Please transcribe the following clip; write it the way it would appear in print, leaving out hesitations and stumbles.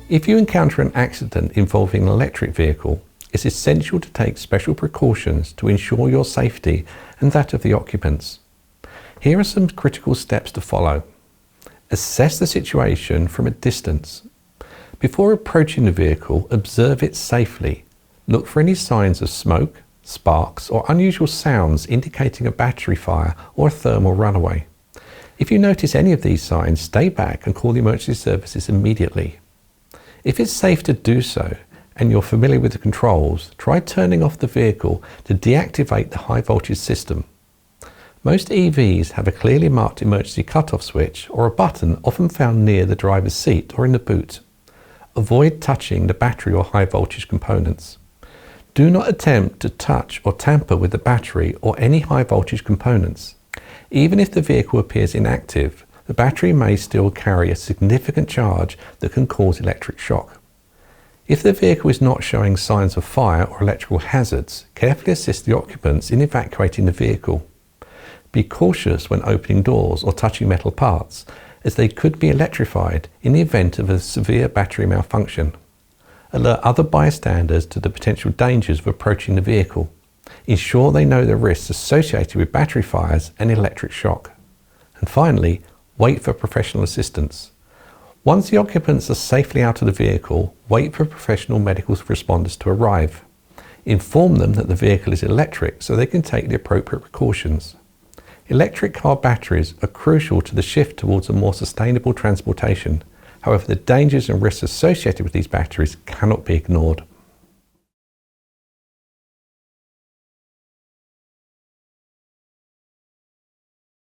If you encounter an accident involving an electric vehicle, it's essential to take special precautions to ensure your safety and that of the occupants. Here are some critical steps to follow. Assess the situation from a distance. Before approaching the vehicle, observe it safely. Look for any signs of smoke, sparks, or unusual sounds indicating a battery fire or a thermal runaway. If you notice any of these signs, stay back and call the emergency services immediately. If it's safe to do so, and you're familiar with the controls, try turning off the vehicle to deactivate the high voltage system. Most EVs have a clearly marked emergency cutoff switch or a button often found near the driver's seat or in the boot. Avoid touching the battery or high voltage components. Do not attempt to touch or tamper with the battery or any high voltage components. Even if the vehicle appears inactive, the battery may still carry a significant charge that can cause electric shock. If the vehicle is not showing signs of fire or electrical hazards, carefully assist the occupants in evacuating the vehicle. Be cautious when opening doors or touching metal parts, as they could be electrified in the event of a severe battery malfunction. Alert other bystanders to the potential dangers of approaching the vehicle. Ensure they know the risks associated with battery fires and electric shock. And finally, wait for professional assistance. Once the occupants are safely out of the vehicle, wait for professional medical responders to arrive. Inform them that the vehicle is electric so they can take the appropriate precautions. Electric car batteries are crucial to the shift towards a more sustainable transportation. However, the dangers and risks associated with these batteries cannot be ignored.